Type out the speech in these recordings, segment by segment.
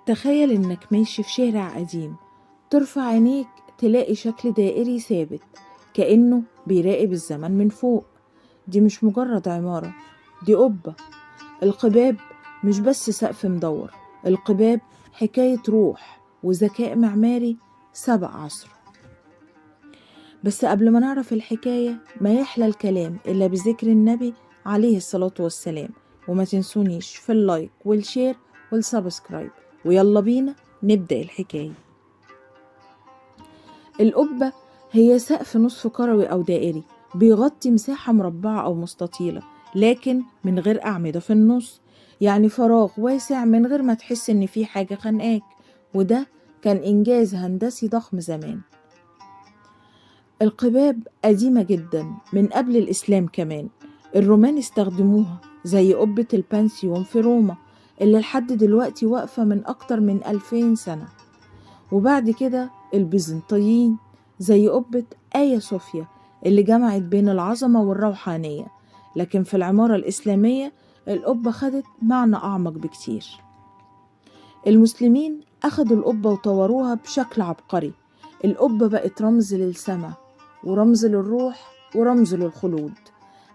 تخيل إنك ماشي في شارع قديم، ترفع عينيك تلاقي شكل دائري ثابت كأنه بيراقب الزمن من فوق. دي مش مجرد عمارة، دي قبة. القباب مش بس سقف مدور، القباب حكاية روح وذكاء معماري سبق عصره. بس قبل ما نعرف الحكاية ما يحلى الكلام إلا بذكر النبي عليه الصلاة والسلام. وما تنسونيش في اللايك والشير والسبسكرايب، ويلا بينا نبدأ الحكاية. القبة هي سقف نصف كروي أو دائري بيغطي مساحة مربعة أو مستطيلة، لكن من غير أعمدة في النص، يعني فراغ واسع من غير ما تحس إن في حاجة خانقاك. وده كان إنجاز هندسي ضخم زمان. القباب قديمة جدا من قبل الإسلام كمان. الرومان استخدموها زي قبة البانسيون في روما اللي لحد دلوقتي واقفة من أكتر من 2000 سنة. وبعد كده البيزنطيين زي قبة آيا صوفيا اللي جمعت بين العظمة والروحانية. لكن في العمارة الإسلامية القبة خدت معنى أعمق بكتير. المسلمين أخدوا القبة وطوروها بشكل عبقري. القبة بقت رمز للسماء ورمز للروح ورمز للخلود.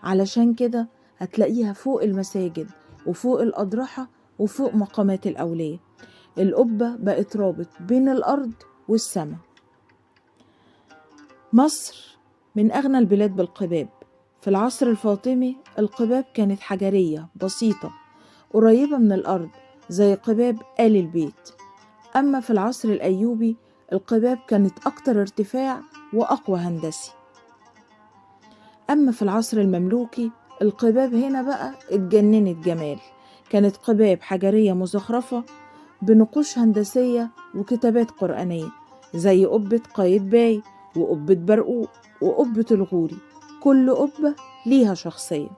علشان كده هتلاقيها فوق المساجد وفوق الأضرحة وفوق مقامات الأولياء. القبة بقت رابط بين الأرض والسماء. مصر من أغنى البلاد بالقباب. في العصر الفاطمي القباب كانت حجرية بسيطة قريبة من الأرض زي قباب آل البيت. أما في العصر الأيوبي القباب كانت أكتر ارتفاع وأقوى هندسي. أما في العصر المملوكي القباب هنا بقى اتجننت جمال. كانت قباب حجرية مزخرفة بنقوش هندسية وكتابات قرآنية زي قبة قايتباي وقبة برقوق وقبة الغوري. كل قبة ليها شخصية.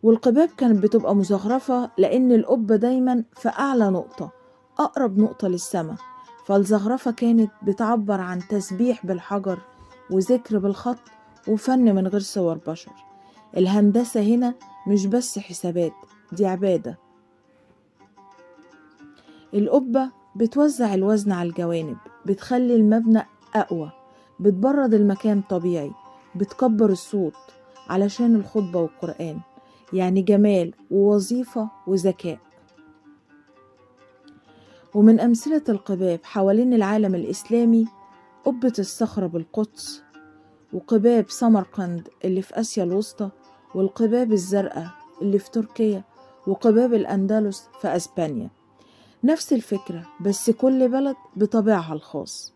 والقباب كانت بتبقى مزخرفة لأن القبة دايما في أعلى نقطة، أقرب نقطة للسماء، فالزخرفة كانت بتعبر عن تسبيح بالحجر وذكر بالخط وفن من غير صور بشر. الهندسة هنا مش بس حسابات، دي عبادة. القبة بتوزع الوزن على الجوانب، بتخلي المبنى أقوى، بتبرد المكان طبيعي، بتكبر الصوت علشان الخطبة والقرآن. يعني جمال ووظيفة وذكاء. ومن أمثلة القباب حوالين العالم الإسلامي قبة الصخرة بالقدس، وقباب سمرقند اللي في آسيا الوسطى، والقباب الزرقاء اللي في تركيا، وقباب الأندلس في أسبانيا. نفس الفكرة بس كل بلد بطبيعها الخاص.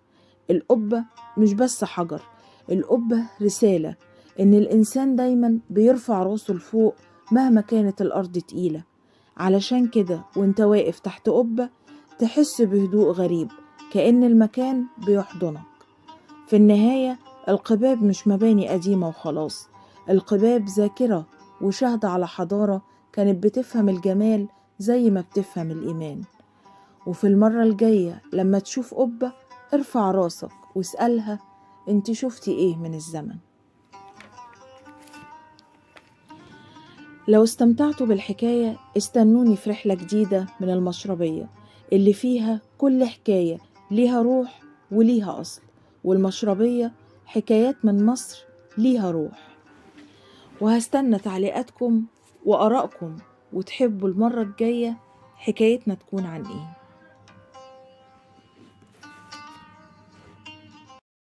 القبة مش بس حجر، القبة رسالة إن الإنسان دايما بيرفع راسه لفوق مهما كانت الأرض تقيلة. علشان كده وانت واقف تحت قبة تحس بهدوء غريب كأن المكان بيحضنك. في النهاية القباب مش مباني قديمة وخلاص، القباب ذاكرة وشهد على حضارة كانت بتفهم الجمال زي ما بتفهم الإيمان. وفي المرة الجاية لما تشوف قبة ارفع راسك واسألها انت شفتي ايه من الزمن. لو استمتعتوا بالحكاية استنوني في رحلة جديدة من المشربية اللي فيها كل حكاية ليها روح وليها أصل. والمشربية حكايات من مصر ليها روح. وهستنى تعليقاتكم وآرائكم، وتحبوا المرة الجاية حكايتنا تكون عن ايه.